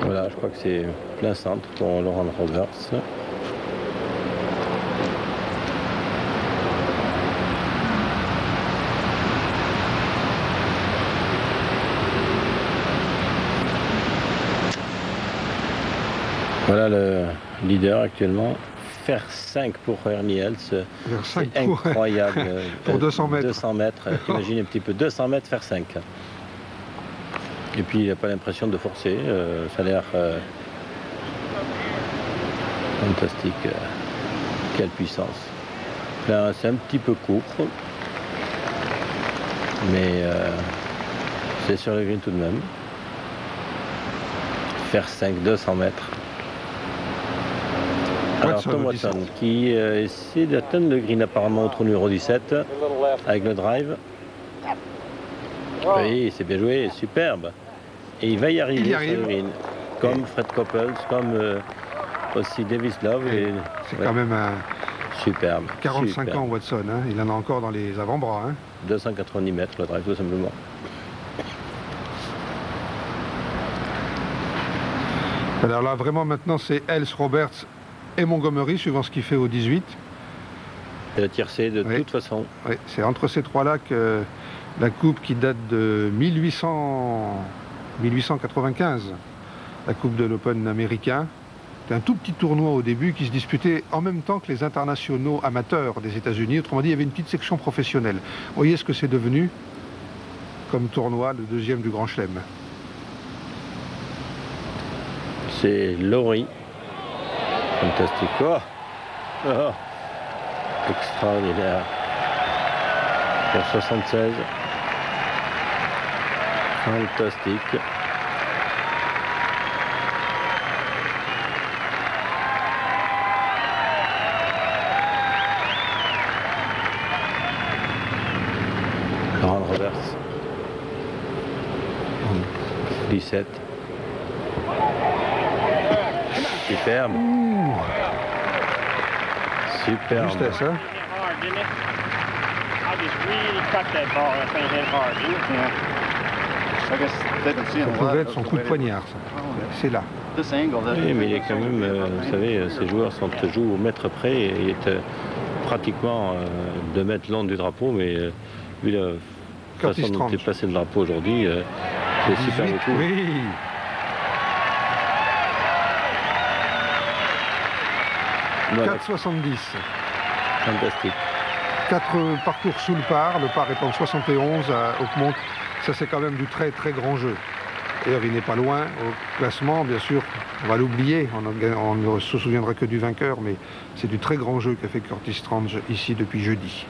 Voilà, je crois que c'est plein centre pour Laurent Roberts. Voilà le leader actuellement. Faire 5 pour Ernie Els, c'est incroyable. Pour 200 mètres. 200 mètres, imaginez un petit peu, 200 mètres faire 5. Et puis il n'a pas l'impression de forcer, ça a l'air fantastique. Quelle puissance. Là, c'est un petit peu court, mais c'est sur le green tout de même. Faire 5, 200 mètres. Alors Tom Watson qui essaie d'atteindre le green apparemment au trou numéro 17 avec le drive. Oui, c'est bien joué, superbe. Et il va y arriver sur le green, comme Fred Couples, comme aussi Davis Love. C'est quand même un superbe. 45 superbe. ans Watson, hein. Il en a encore dans les avant-bras. Hein. 290 mètres le drive tout simplement. Alors là vraiment maintenant c'est Els, Roberts et Montgomery suivant ce qu'il fait au 18. Et la tiercée de toute façon. Oui, c'est entre ces trois-là que la coupe qui date de 1895, la coupe de l'Open américain. C'était un tout petit tournoi au début qui se disputait en même temps que les internationaux amateurs des États-Unis. Autrement dit, il y avait une petite section professionnelle. Vous voyez ce que c'est devenu comme tournoi, le deuxième du Grand Chelem. C'est Laurie. Fantastique. Oh. Oh. Extraordinaire. Pour 76. Fantastique. Laurent Roberts. 17. Superbe. Superbe. Justesse, hein? Ça pouvait être son coup de poignard, ça. C'est là. Oui, mais il est quand même, vous savez, ces joueurs jouent au mètre près et il est pratiquement 2 mètres long du drapeau, mais vu la façon dont est placé le drapeau aujourd'hui, c'est super beaucoup. Oui. Voilà. 4,70. Fantastique. 4 parcours sous le par étant de 71 à Oakmont, ça c'est quand même du très très grand jeu. D'ailleurs il n'est pas loin au classement, bien sûr, on va l'oublier, on ne se souviendra que du vainqueur, mais c'est du très grand jeu qu'a fait Curtis Strange ici depuis jeudi.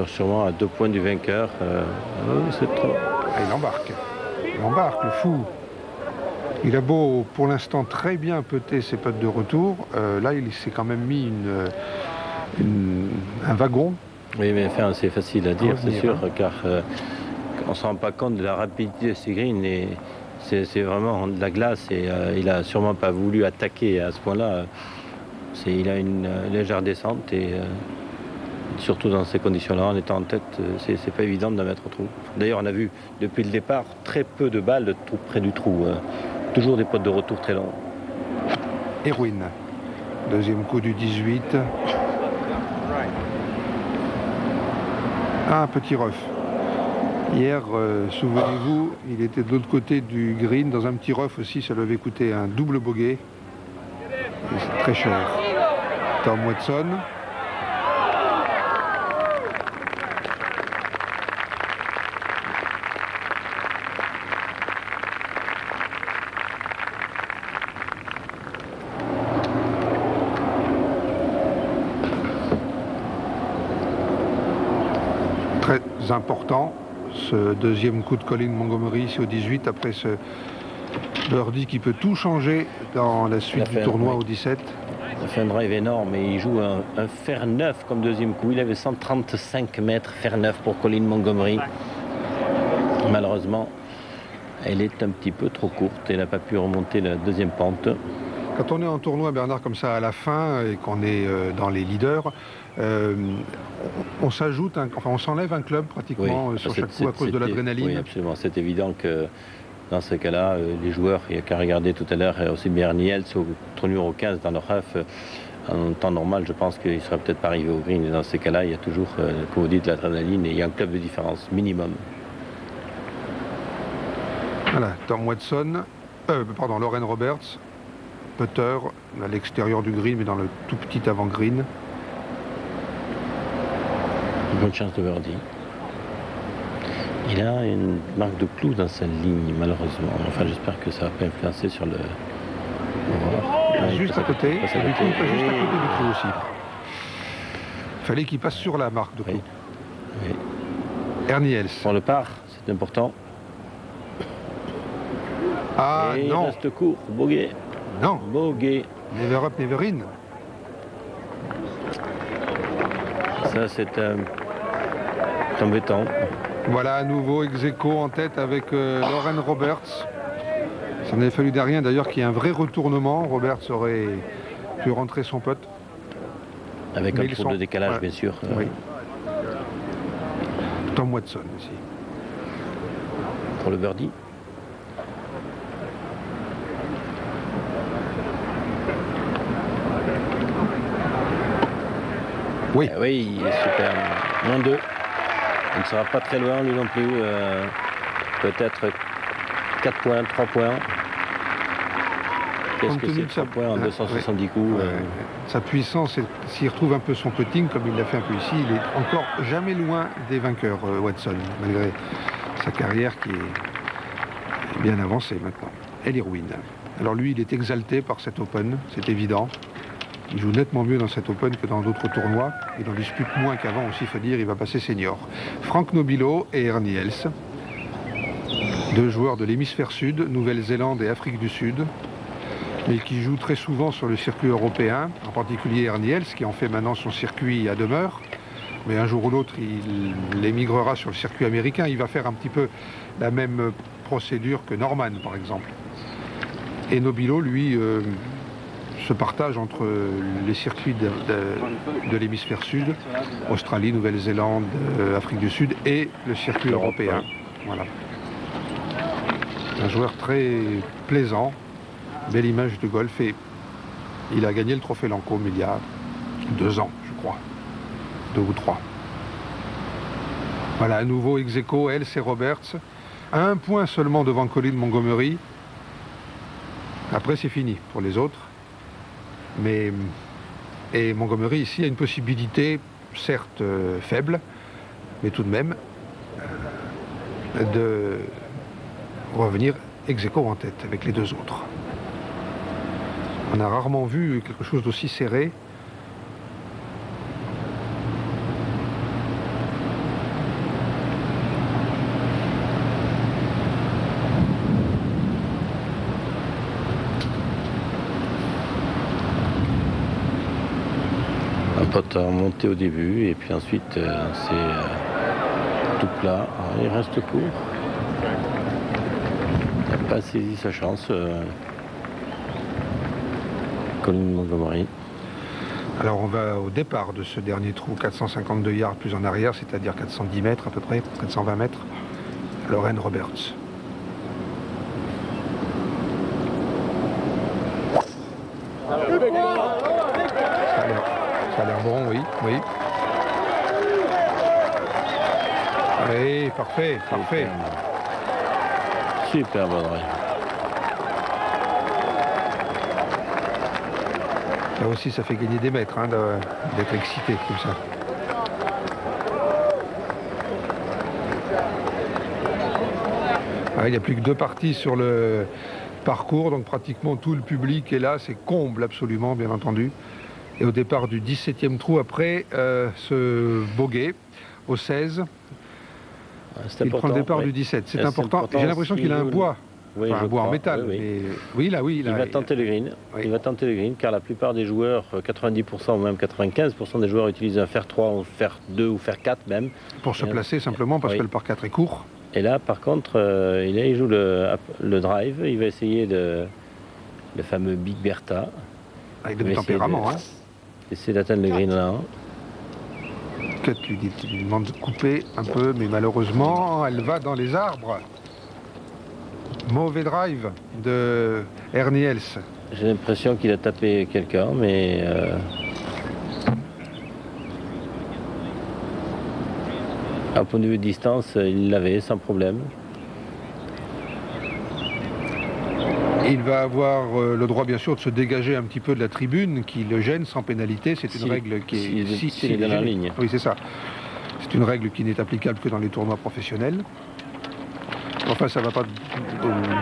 Sûrement à 2 points du vainqueur, c'est trop. Et il embarque, le fou. Il a beau pour l'instant très bien peter ses putts de retour, là il s'est quand même mis un wagon. Oui, mais enfin, c'est facile à dire, c'est sûr, car on ne se rend pas compte de la rapidité de ces greens. Et c'est vraiment de la glace et il n'a sûrement pas voulu attaquer à ce point-là. Il a une légère descente et surtout dans ces conditions-là, en étant en tête, c'est pas évident de la mettre au trou. D'ailleurs, on a vu depuis le départ très peu de balles tout près du trou. Toujours des potes de retour très longs. Erwin, deuxième coup du 18. Ah, un petit rough. Hier, souvenez-vous, il était de l'autre côté du green, dans un petit rough aussi, ça lui avait coûté un double bogey. C'est très cher. Tom Watson. Très important, ce deuxième coup de Colin Montgomery ici au 18, après ce birdie qui peut tout changer dans la suite du tournoi au 17. Il a fait un drive énorme et il joue un fer neuf comme deuxième coup. Il avait 135 mètres fer neuf pour Colin Montgomery. Malheureusement, elle est un petit peu trop courte. Elle n'a pas pu remonter la deuxième pente. Quand on est en tournoi, Bernard, comme ça à la fin, et qu'on est dans les leaders, on s'ajoute, enfin on s'enlève un club pratiquement sur chaque coup à cause de l'adrénaline. Oui, absolument. C'est évident que dans ce cas-là, les joueurs, il n'y a qu'à regarder tout à l'heure, aussi bien Niels au numéro 15 dans le RAF, en temps normal, je pense qu'il ne sera peut-être pas arrivé au green. Et dans ces cas-là, il y a toujours, comme vous dites, l'adrénaline et il y a un club de différence minimum. Voilà, Tom Watson, Loren Roberts, putter à l'extérieur du green, mais dans le tout petit avant-green. Bonne chance de birdie. Il a une marque de clou dans sa ligne, malheureusement. Enfin, j'espère que ça va pas influencer sur le... Juste à côté, il passe juste à côté du clou aussi. Il fallait qu'il passe sur la marque de clou. Oui. Ernie Els. Pour le par, c'est important. Ah et non. Il reste court, bogey. Non. Bogey. Never up, never in. Ça, c'est embêtant. Voilà à nouveau ex-aequo en tête avec Loren Roberts. Ça n'avait fallu derrière d'ailleurs qu'il y ait un vrai retournement. Roberts aurait pu rentrer son putt. Avec un tour de décalage, bien sûr. Oui. Tom Watson aussi. Pour le birdie. Oui. Oui, super. -2. Il ne sera pas très loin, lui non plus. Peut-être 4 points, 3 points. Qu'est-ce que c'est 3 points en 270 coups Sa puissance, s'il retrouve un peu son putting, comme il l'a fait un peu ici, il est encore jamais loin des vainqueurs, Watson, malgré sa carrière qui est bien avancée maintenant. Elle est ruine. Alors lui, il est exalté par cet Open, c'est évident. Il joue nettement mieux dans cet Open que dans d'autres tournois. Il en dispute moins qu'avant aussi, il faut dire, il va passer senior. Franck Nobilo et Ernie Els, deux joueurs de l'hémisphère sud, Nouvelle-Zélande et Afrique du Sud, mais qui jouent très souvent sur le circuit européen, en particulier Ernie Els, qui en fait maintenant son circuit à demeure. Mais un jour ou l'autre, il émigrera sur le circuit américain. Il va faire un petit peu la même procédure que Norman, par exemple. Et Nobilo, lui, se partage entre les circuits de l'hémisphère sud, Australie, Nouvelle-Zélande, Afrique du Sud, et le circuit européen. Voilà. Un joueur très plaisant, belle image du golf, et il a gagné le trophée Lancôme il y a 2 ans, je crois. 2 ou 3. Voilà, à nouveau ex-aequo, Els et Roberts. À 1 point seulement devant Colin Montgomery. Après, c'est fini pour les autres. Et Montgomery, ici, a une possibilité, certes faible, mais tout de même, de revenir ex-aequo en tête avec les 2 autres. On a rarement vu quelque chose d'aussi serré. Un pote a remonté au début et puis ensuite c'est tout plat. Il reste court. Il n'a pas saisi sa chance. Colin Montgomery. Alors on va au départ de ce dernier trou, 452 yards plus en arrière, c'est-à-dire 410 mètres à peu près, 420 mètres. Loren Roberts. Ça a l'air bon, oui, oui. Oui, parfait, parfait. Super bonne drive. Là aussi, ça fait gagner des mètres hein, d'être excité comme ça. Ah, il n'y a plus que 2 parties sur le parcours, donc pratiquement tout le public est là. C'est comble absolument, bien entendu. Et au départ du 17e trou, après ce bogey au 16, il prend le départ du 17. C'est important. J'ai l'impression qu'il a un bois. Oui, enfin, un bois en métal. Oui, mais... oui, là, oui. Il va tenter le green. Oui. Il va tenter le green, car la plupart des joueurs, 90% ou même 95% des joueurs utilisent un fer 3 ou fer 2 ou fer 4 même. Pour se placer simplement, parce que le par 4 est court. Et là, par contre, il joue le drive. Il va essayer de le fameux Big Bertha. Avec de tempérament, hein. Essayer d'atteindre le green là. Cut lui demande de couper un peu, mais malheureusement, elle va dans les arbres. Mauvais drive de Ernie Els. J'ai l'impression qu'il a tapé quelqu'un, mais... à point de vue de distance, il l'avait sans problème. Il va avoir le droit, bien sûr, de se dégager un petit peu de la tribune qui le gêne sans pénalité. C'est une règle qui est... Si il est dans la ligne. Oui, c'est ça. C'est une règle qui n'est applicable que dans les tournois professionnels. Enfin, ça ne va pas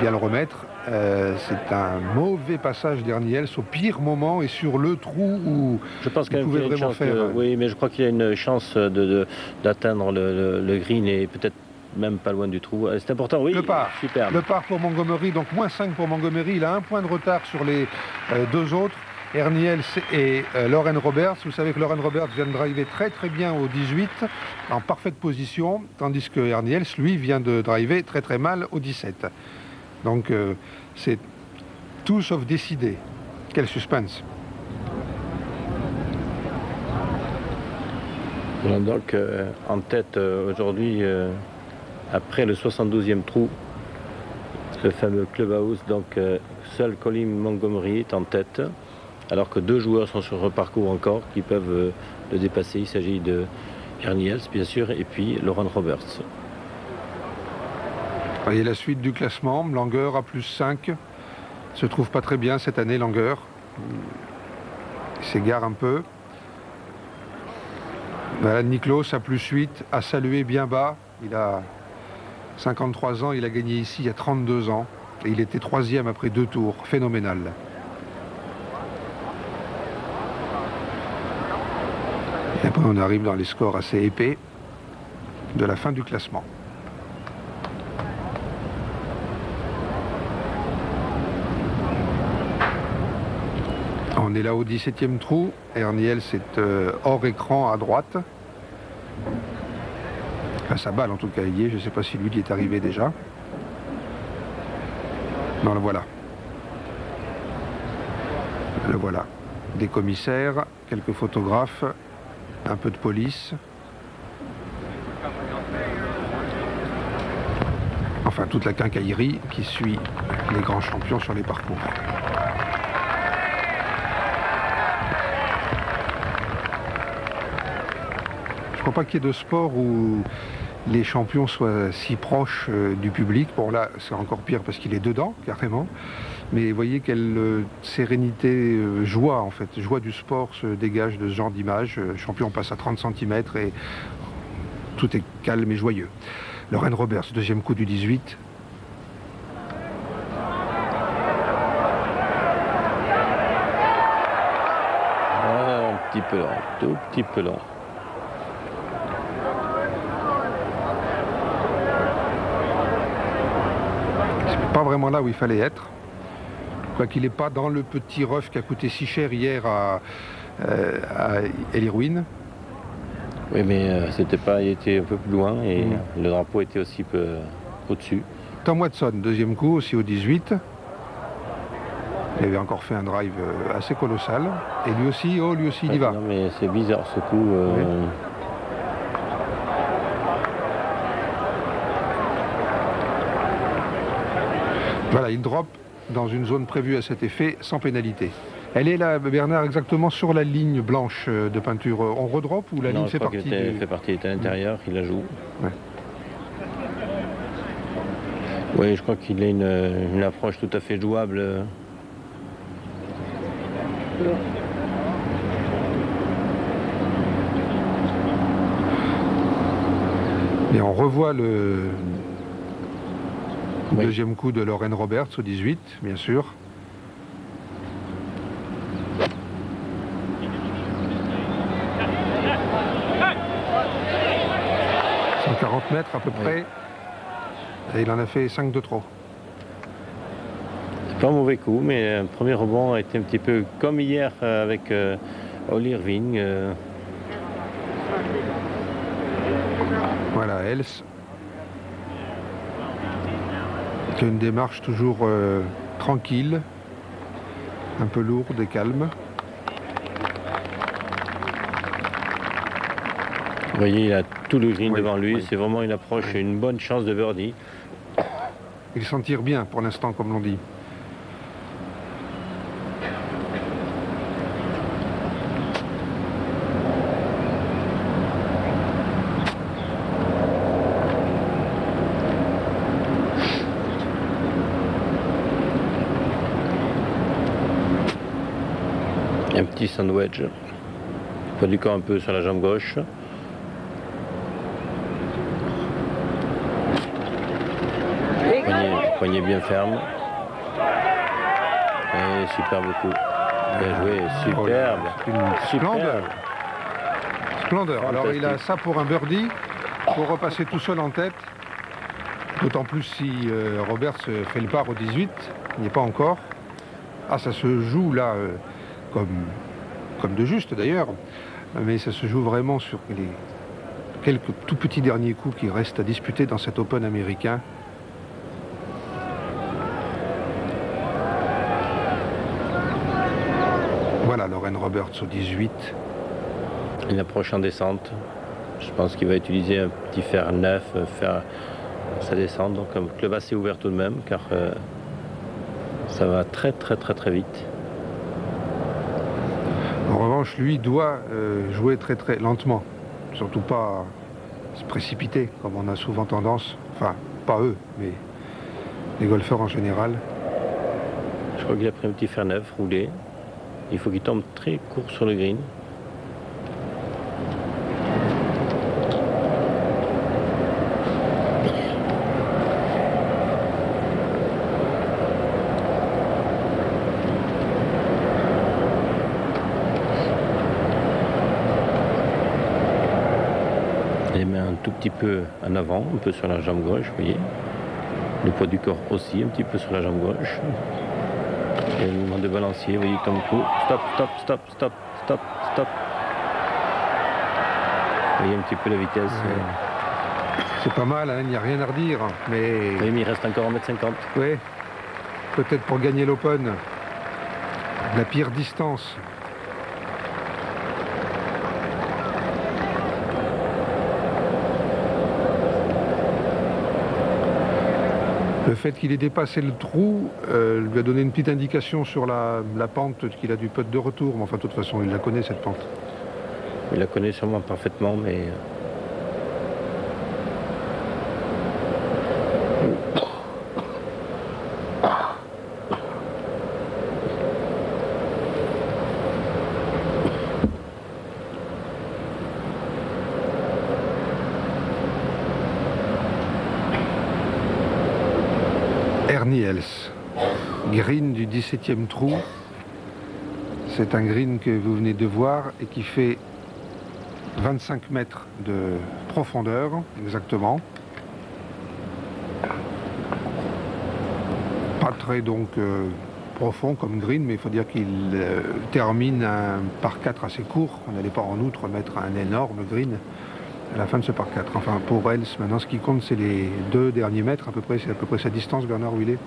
bien le remettre. C'est un mauvais passage d'Ernie Els au pire moment et sur le trou où je pense il pouvait vraiment faire... Oui, mais je crois qu'il a une chance d'atteindre le green et peut-être même pas loin du trou. C'est important, oui. Le par. Super. Le par pour Montgomery, donc moins 5 pour Montgomery. Il a un point de retard sur les deux autres. Ernie Els et Loren Roberts. Vous savez que Loren Roberts vient de driver très bien au 18, en parfaite position, tandis que Ernie Els, lui, vient de driver très mal au 17. Donc c'est tout sauf décidé. Quel suspense. Donc en tête aujourd'hui, après le 72e trou, le fameux clubhouse, donc seul Colin Montgomery est en tête. Alors que deux joueurs sont sur le parcours encore qui peuvent le dépasser. Il s'agit de Ernie Els, bien sûr, et puis Loren Roberts. Voyez la suite du classement. Langer à +5. Se trouve pas très bien cette année, Langer. Il s'égare un peu. Voilà, Niklos à +8, à saluer bien bas. Il a 53 ans, il a gagné ici il y a 32 ans. Et il était 3e après 2 tours. Phénoménal. Et après, on arrive dans les scores assez épais de la fin du classement. On est là au 17e trou. Ernie Els est hors écran à droite. Enfin, sa balle en tout cas y est. Je ne sais pas si lui y est arrivé déjà. Non, le voilà. Le voilà. Des commissaires, quelques photographes. Un peu de police. Enfin, toute la quincaillerie qui suit les grands champions sur les parcours. Je ne crois pas qu'il y ait de sport où les champions soient si proches du public. Bon, là, c'est encore pire parce qu'il est dedans, carrément. Mais vous voyez quelle sérénité, joie en fait, joie du sport se dégage de ce genre d'image. Le champion passe à 30 cm et tout est calme et joyeux. Loren Roberts, deuxième coup du 18. Un petit peu lent, tout petit peu lent. C'est pas vraiment là où il fallait être. Qu'il n'est pas dans le petit rough qui a coûté si cher hier à Elirwin. Oui, mais c'était pas, il était un peu plus loin et le drapeau était aussi peu au-dessus. Tom Watson, deuxième coup, aussi au 18. Il avait encore fait un drive assez colossal. Et lui aussi, il y va. Non, mais c'est bizarre ce coup. Oui. Voilà, il drop dans une zone prévue à cet effet, sans pénalité. Elle est là, Bernard, exactement sur la ligne blanche de peinture. On redrop ou la ligne fait partie fait partie, il est à l'intérieur, il la joue. Ouais. Oui, je crois qu'il a une approche tout à fait jouable. Et on revoit le deuxième coup de Loren Roberts au 18, bien sûr. « 140 mètres à peu près. Et il en a fait 5 de trop. C'est pas un mauvais coup, mais un premier rebond a été un petit peu comme hier avec Ollie Irving. Voilà, Els. Une démarche toujours tranquille. un peu lourde et calme. Vous voyez, il a tout le green devant lui. Oui. C'est vraiment une approche et une bonne chance de birdie. Il s'en tire bien pour l'instant, comme l'on dit. Un petit sandwich. Pas du corps un peu sur la jambe gauche. Poignet bien ferme. Et superbe coup. Bien joué, superbe. Une splendeur. Splendeur. Alors il a ça pour un birdie, pour repasser tout seul en tête. D'autant plus si Roberts fait le par au 18, il n'y est pas encore. Ah, ça se joue là, comme de juste d'ailleurs, mais ça se joue vraiment sur les quelques tout petits derniers coups qui restent à disputer dans cet Open américain. Voilà, Loren Roberts au 18. Une approche en descente. Je pense qu'il va utiliser un petit fer 9, faire sa descente. Donc un club assez ouvert tout de même, car ça va très vite. En revanche, lui doit jouer très lentement. Surtout pas se précipiter, comme on a souvent tendance. Enfin, pas eux, mais les golfeurs en général. Je crois qu'il a pris un petit fer 9 roulé. Il faut qu'il tombe très court sur le green. Les mains un tout petit peu en avant, un peu sur la jambe gauche, vous voyez. Le poids du corps aussi, un petit peu sur la jambe gauche. Et le mouvement de balancier, vous voyez, il tombe court. Stop. Vous voyez un petit peu la vitesse. C'est pas mal, hein, il n'y a rien à redire. Mais Oui, mais il reste encore 1,50 m. oui, peut-être pour gagner l'Open, la pire distance. Le fait qu'il ait dépassé le trou lui a donné une petite indication sur la pente qu'il a du putt de retour. Mais enfin, de toute façon, il la connaît, cette pente. Il la connaît sûrement parfaitement, mais... Ernie Els, green du 17e trou. C'est un green que vous venez de voir et qui fait 25 mètres de profondeur, exactement. Pas très donc profond comme green, mais il faut dire qu'il termine un par 4 assez court. On n'allait pas en outre mettre un énorme green à la fin de ce par 4. Enfin, pour Els, maintenant, ce qui compte, c'est les 2 derniers mètres, à peu près. C'est à peu près sa distance, Bernard, où il est.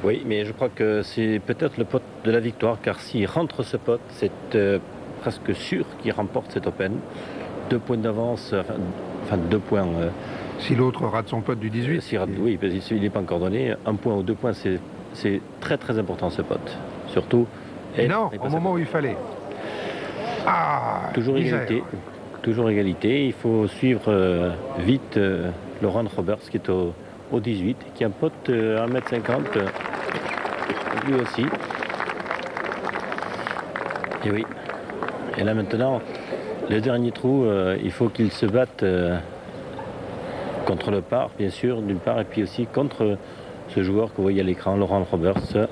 Oui, mais je crois que c'est peut-être le putt de la victoire, car s'il rentre ce putt, c'est presque sûr qu'il remporte cet Open. 2 points d'avance, enfin 2 points. Si l'autre rate son putt du 18. Oui, parce qu'il n'est pas encore donné. 1 point ou 2 points, c'est très important ce putt. Surtout. Et non, au moment où il fallait. Ah, toujours égalité. Toujours égalité. Il faut suivre vite Loren Roberts qui est au 18, qui a un putt à 1,50 m. Lui aussi. Et oui. Et là maintenant, le dernier trou, il faut qu'il se batte contre le par, bien sûr, d'une part, et puis aussi contre ce joueur que vous voyez à l'écran, Loren Roberts.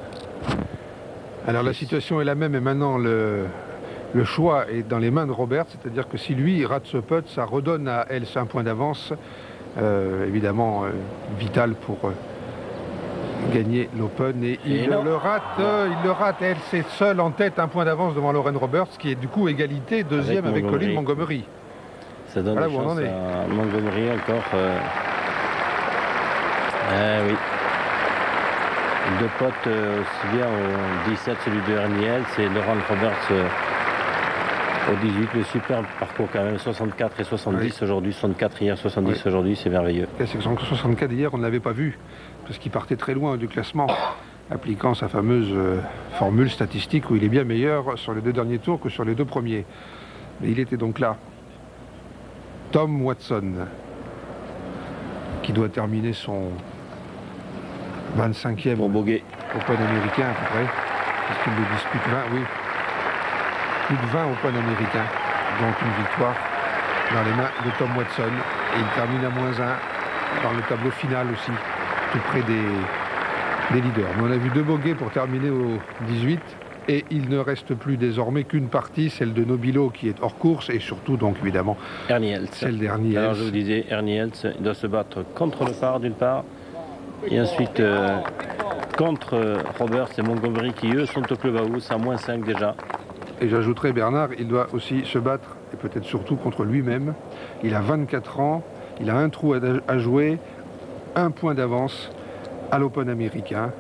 Alors la situation est la même, et maintenant le choix est dans les mains de Roberts, c'est-à-dire que si lui rate ce putt, ça redonne à Els un point d'avance, évidemment vital pour gagner l'Open, et il le rate, Els est seul en tête, un point d'avance devant Loren Roberts, qui est du coup égalité, deuxième avec Colin Montgomery. Ça donne voilà, des chances à Montgomery encore. Oui. Deux potes aussi bien au 17, celui de Erniel, c'est Laurent Roberts au 18, le superbe parcours quand même, 64 et 70 oui. Aujourd'hui, 64 hier, 70 oui. Aujourd'hui, c'est merveilleux. C'est que 64 hier, on ne l'avait pas vu, parce qu'il partait très loin du classement, appliquant sa fameuse formule statistique où il est bien meilleur sur les 2 derniers tours que sur les 2 premiers. Mais il était donc là. Tom Watson, qui doit terminer son 25e Pour Boguet. Open américain à peu près, puisqu'il le dispute 20, oui. Plus de 20 Open américains, dont une victoire dans les mains de Tom Watson. Et il termine à -1 dans le tableau final aussi, tout près des leaders. Mais on a vu 2 bogeys pour terminer au 18. Et il ne reste plus désormais qu'une partie, celle de Nobilo qui est hors course, et surtout donc évidemment Erniel. celle d'Erniel. Alors je vous disais, Erniel, il doit se battre contre le par d'une part, et ensuite contre Roberts et Montgomery qui eux sont au club house à -5 déjà. Et j'ajouterai Bernard, il doit aussi se battre, et peut-être surtout contre lui-même. Il a 24 ans, il a un trou à jouer, 1 point d'avance à l'Open américain.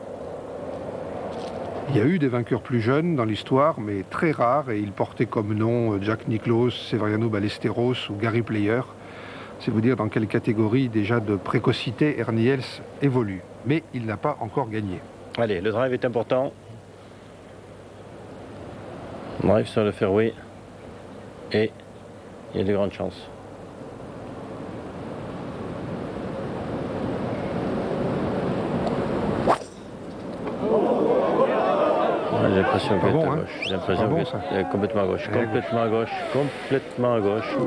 Il y a eu des vainqueurs plus jeunes dans l'histoire, mais très rares, et ils portaient comme nom Jack Nicklaus, Severiano Ballesteros ou Gary Player. C'est vous dire dans quelle catégorie déjà de précocité Erniels évolue. Mais il n'a pas encore gagné. Allez, le drive est important. On arrive sur le fairway et il y a de grandes chances. J'ai l'impression qu'elle est à gauche. J'ai l'impression qu'elle est complètement à gauche. Complètement à gauche. Complètement à gauche.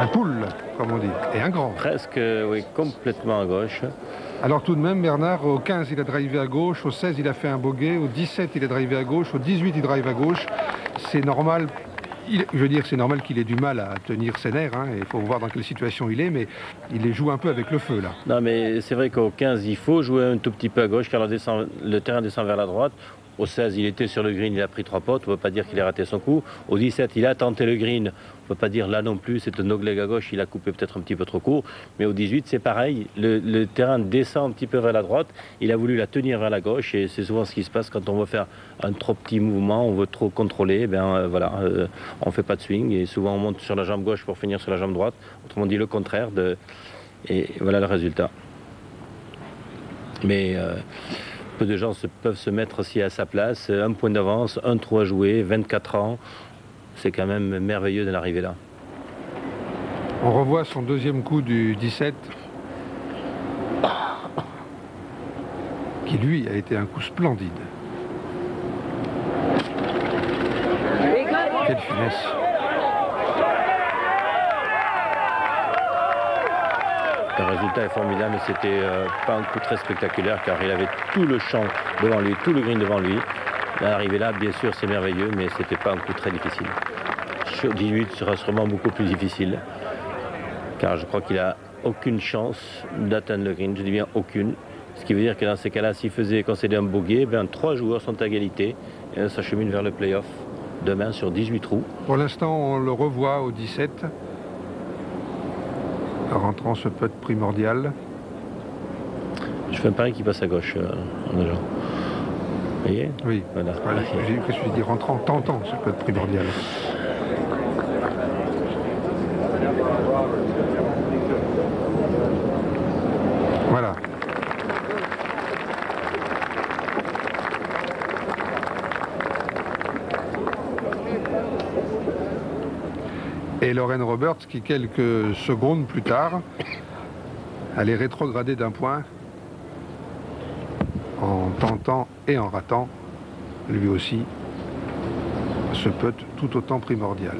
Un poule, comme on dit, et un grand. Presque, oui, complètement à gauche. Alors tout de même, Bernard, au 15, il a drivé à gauche, au 16, il a fait un bogey, au 17, il a drivé à gauche, au 18, il drive à gauche. C'est normal, je veux dire, c'est normal qu'il ait du mal à tenir ses nerfs, hein, il faut voir dans quelle situation il est, mais il les joue un peu avec le feu, là. Non, mais c'est vrai qu'au 15, il faut jouer un tout petit peu à gauche, car le terrain descend vers la droite. Au 16, il était sur le green, il a pris 3 potes, on ne peut pas dire qu'il a raté son coup. Au 17, il a tenté le green, on ne peut pas dire là non plus, c'est un no-leg à gauche, il a coupé peut-être un petit peu trop court. Mais au 18, c'est pareil, le terrain descend un petit peu vers la droite, il a voulu la tenir vers la gauche, et c'est souvent ce qui se passe quand on veut faire un trop petit mouvement, on veut trop contrôler, voilà, on ne fait pas de swing, et souvent on monte sur la jambe gauche pour finir sur la jambe droite, autrement dit le contraire, et voilà le résultat. Mais peu de gens peuvent se mettre aussi à sa place, 1 point d'avance, 1 trou à jouer, 24 ans, c'est quand même merveilleux de l'arriver là. On revoit son 2e coup du 17, qui lui a été un coup splendide. Quelle finesse! Le résultat est formidable, mais c'était pas un coup très spectaculaire car il avait tout le champ devant lui, tout le green devant lui. L'arrivée là, bien sûr, c'est merveilleux, mais c'était pas un coup très difficile. Sur 18 sera sûrement beaucoup plus difficile car je crois qu'il a aucune chance d'atteindre le green, je dis bien aucune. Ce qui veut dire que dans ces cas-là, s'il faisait concéder un bogey, 3 joueurs sont à égalité et ça chemine vers le playoff demain sur 18 trous. Pour l'instant, on le revoit au 17. Rentrant ce putt primordial. Je fais un pari qui passe à gauche en agent. Vous voyez? Oui, voilà. Qu'est-ce que je dis, rentrant, tentant ce putt primordial. Voilà. Et Lauren Roberts qui, quelques secondes plus tard, allait rétrograder d'1 point en tentant et en ratant, lui aussi, ce putt tout autant primordial.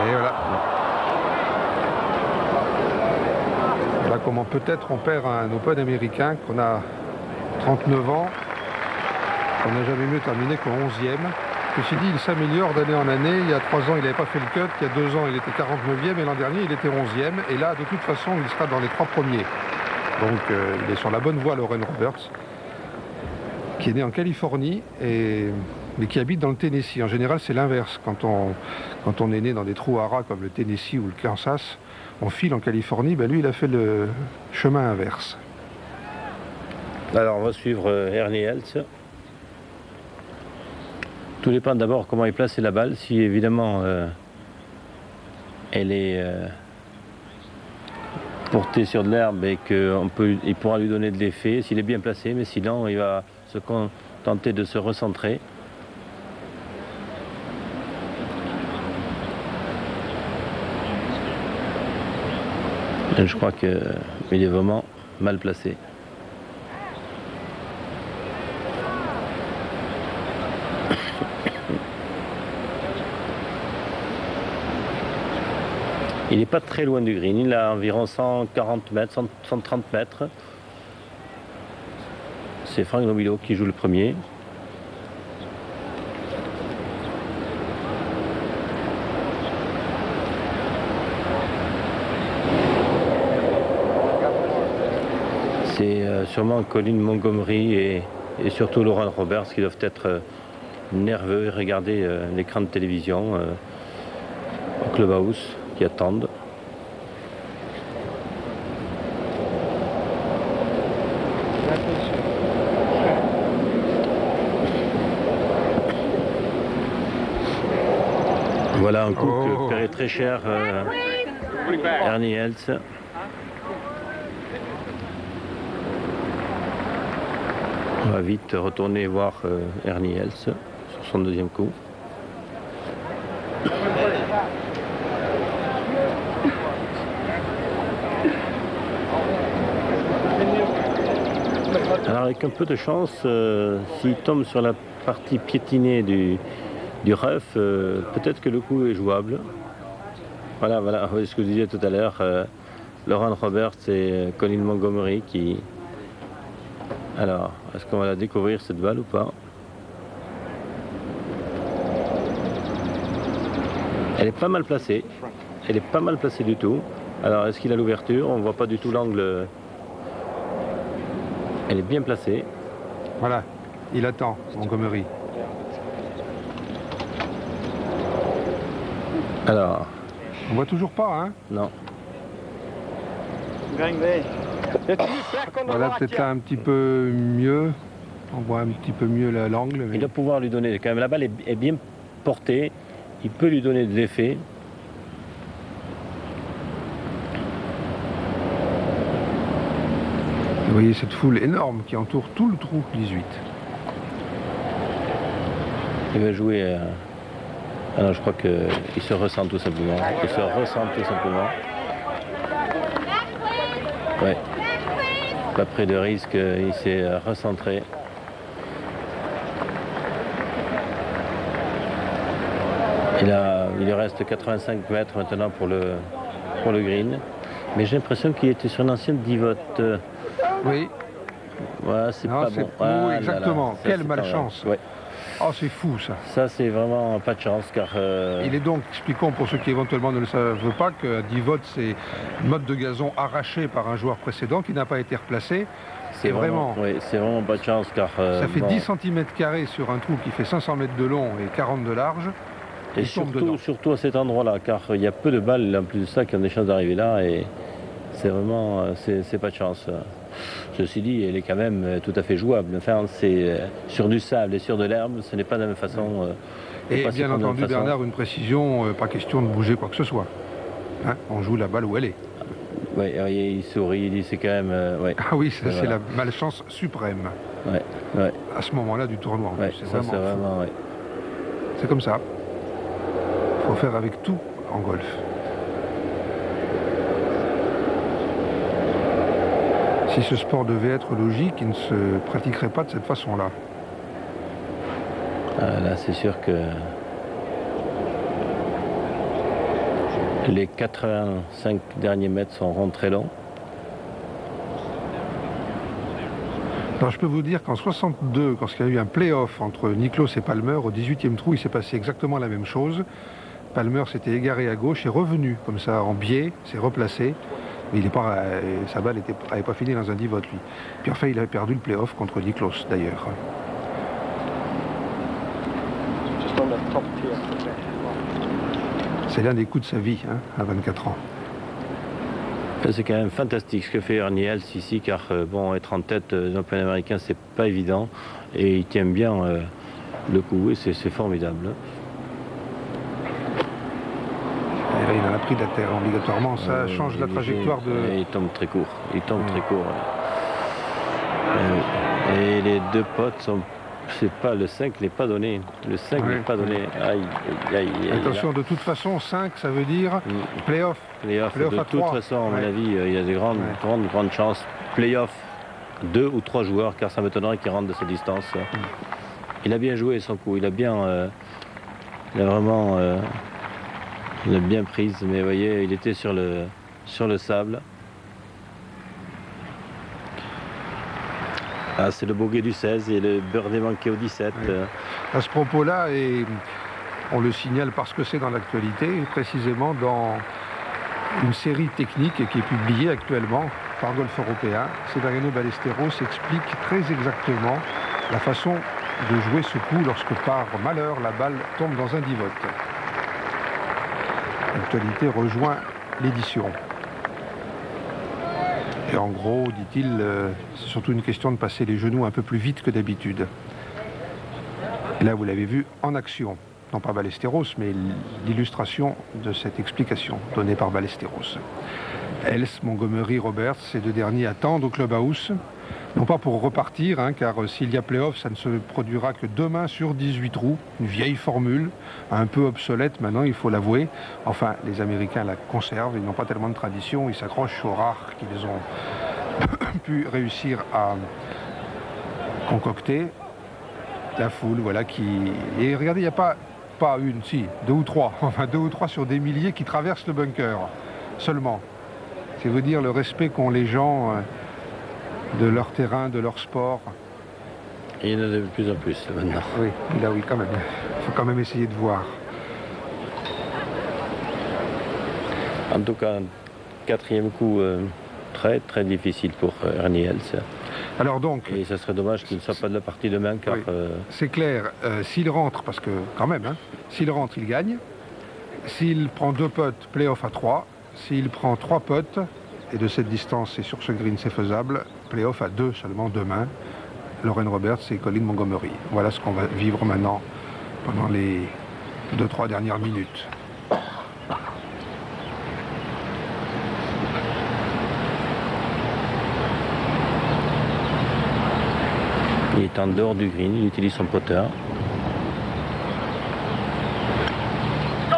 Et voilà. Voilà comment peut-être on perd un Open américain qu'on a 39 ans, on n'a jamais mieux terminé qu'au 11e. Ceci dit, il s'améliore d'année en année. Il y a 3 ans, il n'avait pas fait le cut. Il y a 2 ans, il était 49e. Et l'an dernier, il était 11e. Et là, de toute façon, il sera dans les 3 premiers. Donc, il est sur la bonne voie, Lauren Roberts, qui est né en Californie. Et mais qui habite dans le Tennessee. En général, c'est l'inverse. Quand on est né dans des trous à rats comme le Tennessee ou le Kansas, on file en Californie. Ben lui, il a fait le chemin inverse. Alors, on va suivre Ernie Els. Tout dépend d'abord comment il place la balle. Si évidemment elle est portée sur de l'herbe et qu'il pourra lui donner de l'effet s'il est bien placé, mais sinon il va tenter de se recentrer. Et je crois qu'il est vraiment mal placé. Il n'est pas très loin du green, il a environ 140 mètres, 130 mètres. C'est Franck Nobilo qui joue le premier. C'est sûrement Colin Montgomery et surtout Laurent Roberts qui doivent être nerveux et regarder l'écran de télévision au clubhouse, qui attendent. Voilà un coup que paierait très cher Ernie Els. On va vite retourner voir Ernie Els sur son deuxième coup. Alors avec un peu de chance, s'il tombe sur la partie piétinée du rough, peut-être que le coup est jouable. Voilà, ce que je disais tout à l'heure, Laurent Roberts et Colin Montgomery qui... Alors, est-ce qu'on va la découvrir cette balle ou pas? Elle est pas mal placée. Elle est pas mal placée du tout. Alors, est-ce qu'il a l'ouverture? On voit pas du tout l'angle. Elle est bien placée. Voilà, il attend, Montgomery. Alors... On voit toujours pas, hein? Non. Voilà, peut-être là un petit peu mieux. On voit un petit peu mieux l'angle. Mais... Il doit pouvoir lui donner, quand même, la balle est bien portée. Il peut lui donner de l'effet. Vous voyez cette foule énorme qui entoure tout le trou 18. Il va jouer... Ah non, je crois qu'il se ressent tout simplement. Il se ressent tout simplement. Ouais. Pas pris de risque, il s'est recentré. Il lui reste 85 mètres maintenant pour le green. Mais j'ai l'impression qu'il était sur une ancienne divote. Oui. Voilà, c'est pas bon. Oui, exactement. Quelle malchance. Ouais. Oh, c'est fou ça. Ça, c'est vraiment pas de chance car... Il est donc, expliquons pour ceux qui éventuellement ne le savent pas, que divote, c'est une motte de gazon arrachée par un joueur précédent qui n'a pas été replacé. C'est vraiment... Oui, c'est vraiment pas de chance car... ça fait 10 cm² sur un trou qui fait 500 mètres de long et 40 de large. Et surtout à cet endroit-là, car il y a peu de balles, en plus de ça, qui ont des chances d'arriver là, et c'est vraiment, c'est pas de chance. Ceci dit, elle est quand même tout à fait jouable. Enfin, c'est sur du sable et sur de l'herbe, ce n'est pas de la même façon. Et bien entendu, Bernard, une précision, pas question de bouger quoi que ce soit. Hein, on joue la balle où elle est. Oui, il sourit, il dit c'est quand même... ouais. Ah oui, ça, c'est la malchance suprême. Ouais. À ce moment-là du tournoi. Ouais, c'est vraiment... Ouais. C'est comme ça. Il faut faire avec tout en golf. Si ce sport devait être logique, il ne se pratiquerait pas de cette façon-là. Ah, là, c'est sûr que les 85 derniers mètres sont très longs. Alors, je peux vous dire qu'en 62, quand il y a eu un play-off entre Nicklaus et Palmer, au 18e trou, il s'est passé exactement la même chose. Palmer s'était égaré à gauche et revenu comme ça en biais, s'est replacé. Mais sa balle n'avait pas fini dans un divot, lui. Puis enfin, il avait perdu le play-off contre Nicklaus, d'ailleurs. C'est l'un des coups de sa vie, hein, à 24 ans. C'est quand même fantastique ce que fait Ernie Els ici, car bon, être en tête d'un Open américain, c'est pas évident. Et il tient bien le coup, et c'est formidable. Et là, il en a pris de la terre obligatoirement, ça change la trajectoire de... Il tombe très court, il tombe très court. Et les deux potes sont... C'est pas, le 5 n'est pas donné. Le 5 n'est pas donné. Aïe, aïe, aïe, attention, de toute façon, 5, ça veut dire play-off. Play-off de toute façon, à mon avis, il y a des grandes chances. Play-off, 2 ou 3 joueurs, car ça m'étonnerait qu'ils rentrent de cette distance. Il a bien joué son coup, il a vraiment bien prise, mais vous voyez, il était sur le sable. Ah, c'est le bogey du 16 et le birdie manqué au 17. Oui. À ce propos-là, et on le signale parce que c'est dans l'actualité, précisément dans une série technique qui est publiée actuellement par Golf Européen, Severiano Ballesteros explique très exactement la façon de jouer ce coup lorsque par malheur la balle tombe dans un divot. L'actualité rejoint l'édition. Et en gros, dit-il, c'est surtout une question de passer les genoux un peu plus vite que d'habitude. Là, vous l'avez vu en action. Non pas Ballesteros, mais l'illustration de cette explication donnée par Ballesteros. Els, Montgomery, Roberts, ces deux derniers attendent au clubhouse. Non pas pour repartir, hein, car s'il y a play-off, ça ne se produira que demain sur 18 trous. Une vieille formule, un peu obsolète maintenant, il faut l'avouer. Enfin, les Américains la conservent, ils n'ont pas tellement de tradition, ils s'accrochent aux rares qu'ils ont pu réussir à concocter. La foule, voilà, qui... Et regardez, il n'y a pas une, si, 2 ou 3, enfin 2 ou 3 sur des milliers qui traversent le bunker, seulement. C'est vous dire le respect qu'ont les gens... de leur terrain, de leur sport. Et il y en a de plus en plus maintenant. Oui, là oui, quand même. Il faut quand même essayer de voir. En tout cas, un quatrième coup très très difficile pour Ernie Els. Alors donc... Et ça serait dommage qu'il ne soit pas de la partie demain, car... Oui, c'est clair, s'il rentre, parce que quand même, hein, s'il rentre, il gagne. S'il prend 2 putts, play-off à 3. S'il prend 3 putts, et de cette distance et sur ce green c'est faisable, play-off à 2 seulement demain, Loren Roberts et Colin Montgomery. Voilà ce qu'on va vivre maintenant pendant les 2-3 dernières minutes. Il est en dehors du green, il utilise son putter.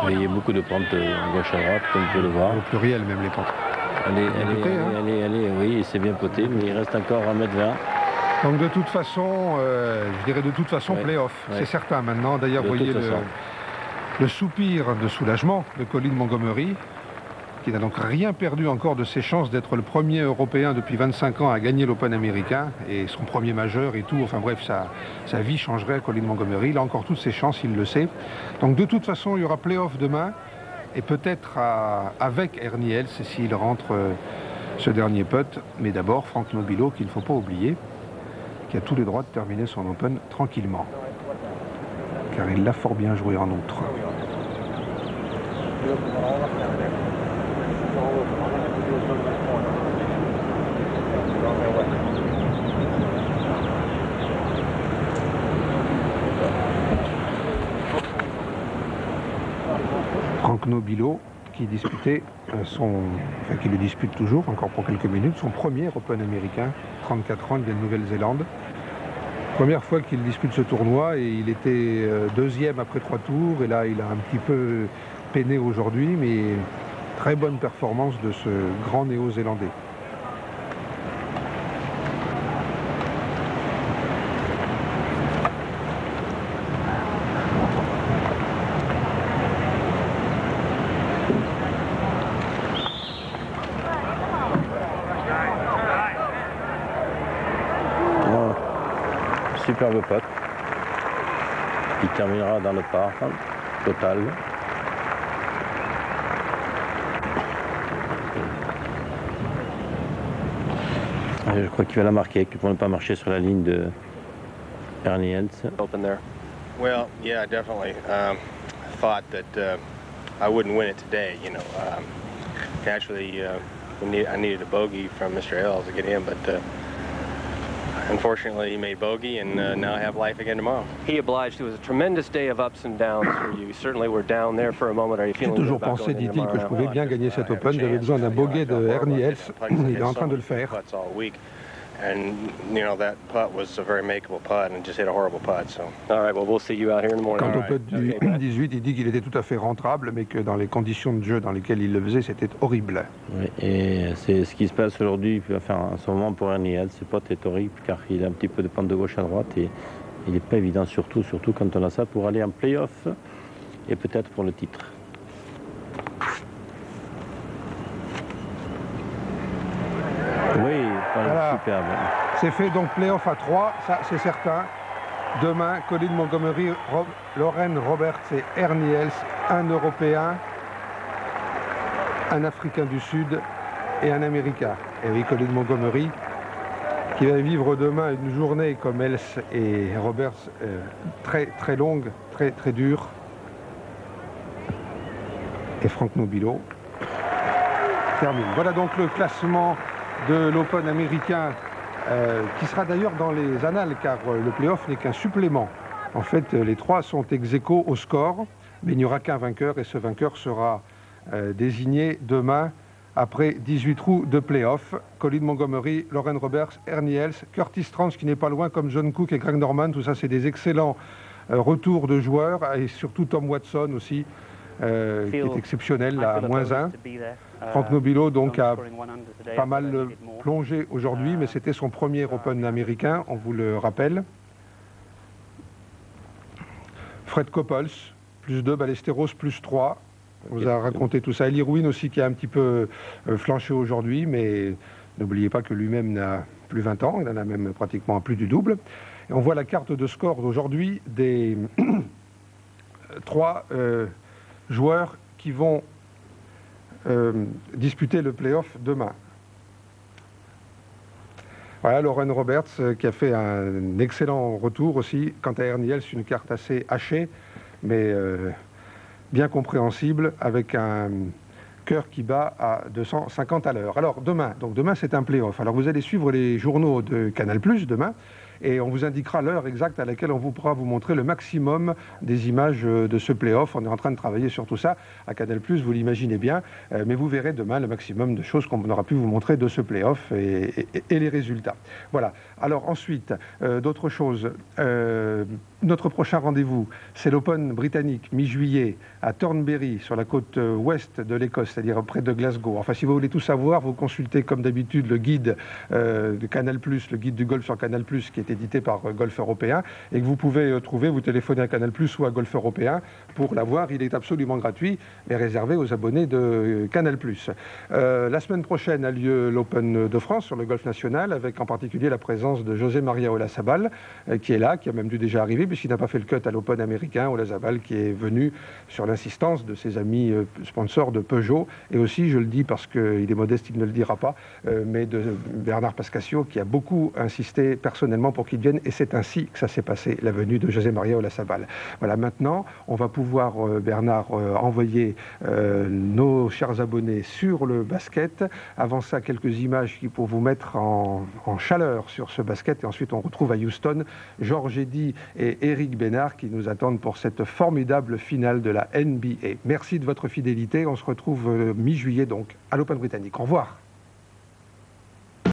Il y a beaucoup de pentes gauche à droite, comme vous pouvez le voir. Au pluriel même les pentes. Allez, oui, c'est bien poté, mais il reste encore 1m20. Donc de toute façon, je dirais de toute façon play-off, c'est certain maintenant. D'ailleurs, vous voyez le soupir de soulagement de Colin Montgomery, qui n'a donc rien perdu encore de ses chances d'être le premier Européen depuis 25 ans à gagner l'Open américain, et son premier majeur et tout. Enfin bref, sa vie changerait à Colin Montgomery. Il a encore toutes ses chances, il le sait. Donc de toute façon, il y aura play-off demain. Et peut-être avec Ernie Els s'il rentre ce dernier putt. Mais d'abord, Franck Nobilo, qu'il ne faut pas oublier, qui a tous les droits de terminer son Open tranquillement. Car il l'a fort bien joué en outre. Franck Nobilo qui disputait qui le dispute toujours, encore pour quelques minutes, son premier Open américain, 34 ans, il vient de Nouvelle-Zélande. Première fois qu'il dispute ce tournoi et il était deuxième après 3 tours, et là il a un petit peu peiné aujourd'hui, mais très bonne performance de ce grand néo-zélandais. Superbe putt. Il terminera dans le par total. Je crois qu'il va la marquer pour ne pas marcher sur la ligne de Ernie Els. Well, yeah, definitely. Thought that I wouldn't win it today. You know, naturally, I needed a bogey from Mr. L to get in, but unfortunately, he made bogey, and now I have life again tomorrow. He obliged. It was a tremendous day of ups and downs for you. You certainly were down there for a moment. Are you J'ai feeling toujours pensé, dit-il, que je pouvais bien gagner cet Open. J'avais besoin d'un bogey de Ernie Els. Il est en train de le faire. And, you know, that putt was a very makeable putt and just hit a horrible putt, so. All right, well, we'll see you out here in the morning. Quant au putt du 18, il dit qu'il était tout à fait rentrable, mais que dans les conditions de jeu dans lesquelles il le faisait, c'était horrible. Oui, et c'est ce qui se passe aujourd'hui, enfin, en ce moment pour Ernie Els. Ce putt est horrible car il a un petit peu de pente de gauche à droite et il n'est pas évident, surtout quand on a ça pour aller en play-off et peut-être pour le titre. Oui, voilà. Superbe. C'est fait, donc play-off à 3, ça c'est certain. Demain, Colin Montgomery, Lauren Roberts et Ernie Els, un Européen, un Africain du Sud et un Américain. Et oui, Colin Montgomery, qui va vivre demain une journée comme Els et Roberts, très longue, très dure. Et Franck Nobilo termine. Voilà donc le classement de l'Open américain, qui sera d'ailleurs dans les annales, car le play-off n'est qu'un supplément. En fait, les trois sont ex-aequo au score, mais il n'y aura qu'un vainqueur, et ce vainqueur sera désigné demain après 18 trous de play-off. Colin Montgomery, Lauren Roberts, Ernie Els, Curtis Strand, qui n'est pas loin, comme John Cook et Greg Norman. Tout ça, c'est des excellents retours de joueurs, et surtout Tom Watson aussi, qui est exceptionnel, à -1. Franck Nobilo donc a pas mal plongé aujourd'hui, mais c'était son premier Open américain, on vous le rappelle. Fred Couples, +2, Ballesteros, +3. On vous a raconté tout ça. Eli Ruin aussi qui a un petit peu flanché aujourd'hui, mais n'oubliez pas que lui-même n'a plus 20 ans, il en a même pratiquement plus du double. Et on voit la carte de score d'aujourd'hui des 3 joueurs qui vont disputer le play-off demain. Voilà, Lauren Roberts qui a fait un excellent retour aussi. Quant à Ernie Els, une carte assez hachée, mais bien compréhensible, avec un cœur qui bat à 250 à l'heure. Alors demain c'est un play-off. Alors vous allez suivre les journaux de Canal+ demain, et on vous indiquera l'heure exacte à laquelle on pourra vous montrer le maximum des images de ce play-off. On est en train de travailler sur tout ça à Canal+, vous l'imaginez bien, mais vous verrez demain le maximum de choses qu'on aura pu vous montrer de ce play-off et les résultats. Voilà. Alors ensuite, d'autres choses. Notre prochain rendez-vous, c'est l'Open britannique, mi-juillet, à Thornbury, sur la côte ouest de l'Écosse, c'est-à-dire près de Glasgow. Enfin, si vous voulez tout savoir, vous consultez comme d'habitude le guide de Canal+, le guide du golf sur Canal+, qui est édité par Golf Européen, et que vous pouvez trouver, vous téléphonez à Canal+, ou à Golf Européen pour l'avoir. Il est absolument gratuit, mais réservé aux abonnés de Canal+. La semaine prochaine a lieu l'Open de France sur le golf national, avec en particulier la présence de José María Olazabal, qui est là, qui a même dû déjà arriver, puisqu'il n'a pas fait le cut à l'Open américain. Olazabal qui est venu sur l'insistance de ses amis sponsors de Peugeot, et aussi, je le dis parce qu'il est modeste, il ne le dira pas, mais de Bernard Pascasio, qui a beaucoup insisté personnellement pour qu'il vienne, et c'est ainsi que ça s'est passé, la venue de José María Olazabal. Voilà, maintenant, on va pouvoir, Bernard, envoyer nos chers abonnés sur le basket. Avant ça, quelques images pour vous mettre en chaleur sur ce basket, et ensuite on retrouve à Houston Georges Eddy et Eric Bénard qui nous attendent pour cette formidable finale de la NBA. Merci de votre fidélité, on se retrouve mi-juillet donc à l'Open britannique. Au revoir.